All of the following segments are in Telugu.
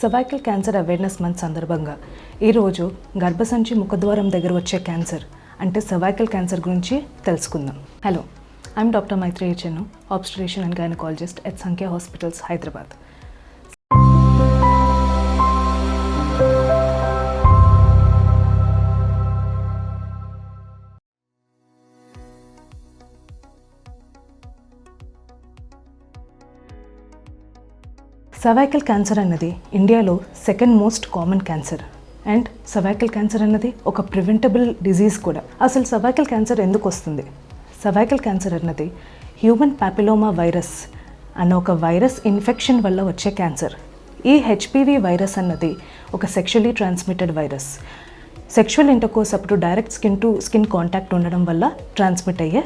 సర్వైకల్ క్యాన్సర్ అవేర్నెస్ మంత్ సందర్భంగా ఈరోజు గర్భసంచి ముఖద్వారం దగ్గర వచ్చే క్యాన్సర్ అంటే సర్వైకల్ క్యాన్సర్ గురించి తెలుసుకుందాం. Hello, I'm doctor Maitreya Chennu, obstetrician and gynaecologist at Sankhya hospitals, Hyderabad. Cervical cancer అన్నది ఇండియాలో second most common cancer and cervical cancer అన్నది ఒక ప్రివెంటబుల్ డిజీజ్ కూడా. అసలు సర్వైకల్ క్యాన్సర్ ఎందుకు వస్తుంది? సర్వైకల్ క్యాన్సర్ అన్నది హ్యూమన్ పాపిలోమా వైరస్ అన్న ఒక వైరస్ ఇన్ఫెక్షన్ వల్ల వచ్చే క్యాన్సర్. ఈ హెచ్పివి వైరస్ అన్నది ఒక sexually transmitted virus. Sexual intercourse అప్పుడు direct skin to skin contact ఉండడం వల్ల ట్రాన్స్మిట్ అయ్యే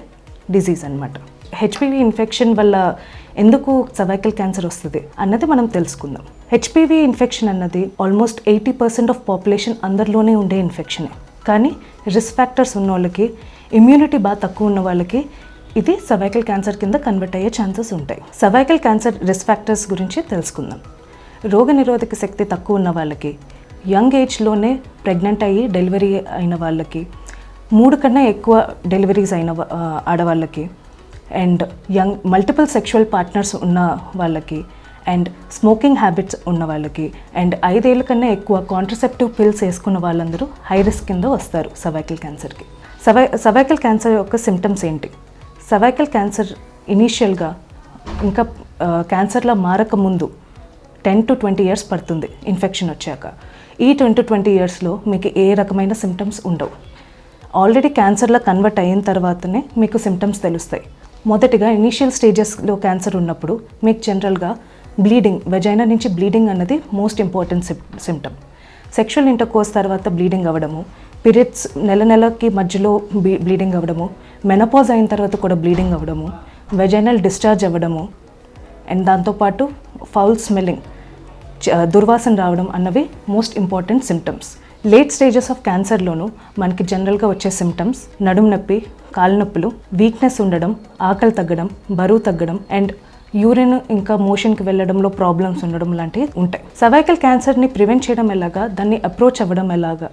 డిజీజ్ అనమాట. హెచ్పివి ఇన్ఫెక్షన్ వల్ల ఎందుకు సర్వైకల్ క్యాన్సర్ వస్తుంది అన్నది మనం తెలుసుకుందాం. హెచ్పివి ఇన్ఫెక్షన్ అన్నది ఆల్మోస్ట్ 80% ఆఫ్ పాపులేషన్ అందరిలోనే ఉండే ఇన్ఫెక్షనే. కానీ రిస్క్ ఫ్యాక్టర్స్ ఉన్న వాళ్ళకి, ఇమ్యూనిటీ బాగా తక్కువ ఉన్న వాళ్ళకి ఇది సర్వైకల్ క్యాన్సర్ కింద కన్వర్ట్ అయ్యే ఛాన్సెస్ ఉంటాయి. సర్వైకల్ క్యాన్సర్ రిస్క్ ఫ్యాక్టర్స్ గురించి తెలుసుకుందాం. రోగనిరోధక శక్తి తక్కువ ఉన్న వాళ్ళకి, యంగ్ ఏజ్లోనే ప్రెగ్నెంట్ అయ్యి డెలివరీ అయిన వాళ్ళకి, 3 కన్నా ఎక్కువ డెలివరీస్ అయిన ఆడవాళ్ళకి, and young multiple sexual partners ఉన్న వాళ్ళకి, అండ్ స్మోకింగ్ హ్యాబిట్స్ ఉన్న వాళ్ళకి, అండ్ 5 ఏళ్ళ కన్నా ఎక్కువ కాంట్రసెప్టివ్ పిల్స్ వేసుకున్న వాళ్ళందరూ హై రిస్క్ కింద వస్తారు సర్వైకల్ క్యాన్సర్కి. సర్వైకల్ క్యాన్సర్ యొక్క సిమ్టమ్స్ ఏంటి? సర్వైకల్ క్యాన్సర్ ఇనీషియల్గా ఇంకా క్యాన్సర్లా మారక ముందు 10 to 20 years పడుతుంది ఇన్ఫెక్షన్ వచ్చాక. ఈ 10 to 20 yearsలో మీకు ఏ రకమైన సిమ్టమ్స్ ఉండవు. ఆల్రెడీ క్యాన్సర్లా కన్వర్ట్ అయిన తర్వాతనే మీకు సిమ్టమ్స్ తెలుస్తాయి. మొదటిగా ఇనీషియల్ స్టేజెస్లో క్యాన్సర్ ఉన్నప్పుడు మీకు జనరల్గా బ్లీడింగ్, వెజైనా నుంచి బ్లీడింగ్ అన్నది most important symptom. Sexual intercourse తర్వాత బ్లీడింగ్ అవ్వడము, పీరియడ్స్ నెలకి మధ్యలో బ్లీడింగ్ అవ్వడము, మెనోపాజ్ అయిన తర్వాత కూడా బ్లీడింగ్ అవ్వడము, వెజైనల్ డిశ్చార్జ్ అవ్వడము, అండ్ దాంతోపాటు ఫౌల్ స్మెల్లింగ్, దుర్వాసన రావడం అన్నవి most important symptoms. Late stages of క్యాన్సర్లోనూ మనకి జనరల్గా వచ్చే సిమ్టమ్స్ నడుము నొప్పి, కాళ్ళ నొప్పులు, వీక్నెస్ ఉండడం, ఆకలి తగ్గడం, బరువు తగ్గడం, అండ్ యూరిన్ ఇంకా మోషన్కి వెళ్ళడంలో ప్రాబ్లమ్స్ ఉండడం లాంటివి ఉంటాయి. సర్వైకల్ క్యాన్సర్ని ప్రివెంట్ చేయడం ఎలాగా, దాన్ని అప్రోచ్ అవ్వడం ఎలాగా?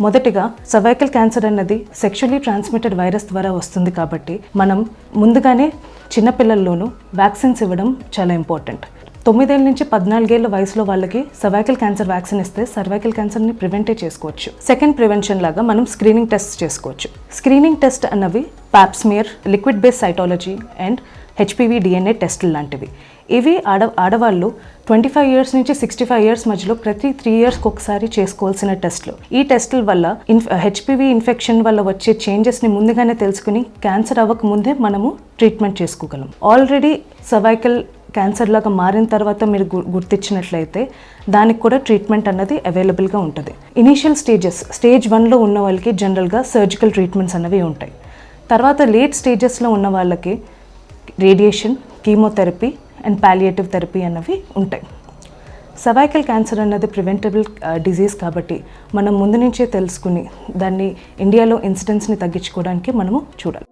మొదటిగా సర్వైకల్ క్యాన్సర్ అన్నది సెక్షువల్లీ ట్రాన్స్మిటెడ్ వైరస్ ద్వారా వస్తుంది కాబట్టి మనం ముందుగానే చిన్నపిల్లల్లోనూ వ్యాక్సిన్స్ ఇవ్వడం చాలా ఇంపార్టెంట్. 9 ఏళ్ళ నుంచి 14 ఏళ్ళ వయసులో వాళ్ళకి సర్వైకల్ క్యాన్సర్ వ్యాక్సిన్ ఇస్తే సర్వైకల్ క్యాన్సర్ని ప్రివెంటే చేసుకోవచ్చు. సెకండ్ ప్రివెన్షన్ లాగా మనం స్క్రీనింగ్ టెస్ట్ చేసుకోవచ్చు. స్క్రీనింగ్ టెస్ట్ అన్నవి Pap smear, liquid base cytology and HPV DNA టెస్టులు లాంటివి. ఇవి ఆడవాళ్ళు 25 years నుంచి 65 years మధ్యలో ప్రతి 3 yearsకి ఒకసారి చేసుకోవాల్సిన టెస్టులు. ఈ టెస్టుల వల్ల హెచ్పివి ఇన్ఫెక్షన్ వల్ల వచ్చే చేంజెస్ని ముందుగానే తెలుసుకుని క్యాన్సర్ అవ్వక ముందే మనము ట్రీట్మెంట్ చేసుకోగలం. ఆల్రెడీ సర్వైకల్ క్యాన్సర్ లాగా మారిన తర్వాత మీరు గుర్తించినట్లయితే దానికి కూడా ట్రీట్మెంట్ అన్నది అవైలబుల్గా ఉంటుంది. ఇనీషియల్ స్టేజ్ 1లో ఉన్న వాళ్ళకి జనరల్గా సర్జికల్ ట్రీట్మెంట్స్ అన్నవి ఉంటాయి. తర్వాత లేట్ స్టేజెస్లో ఉన్న వాళ్ళకి radiation, chemotherapy and palliative therapy అన్నవి ఉంటాయి. సర్వైకల్ క్యాన్సర్ అన్నది ప్రివెంటబుల్ డిజీజ్ కాబట్టి మనం ముందు నుంచే తెలుసుకుని దాన్ని ఇండియాలో ఇన్సిడెన్స్ని తగ్గించుకోవడానికి మనము చూడాలి.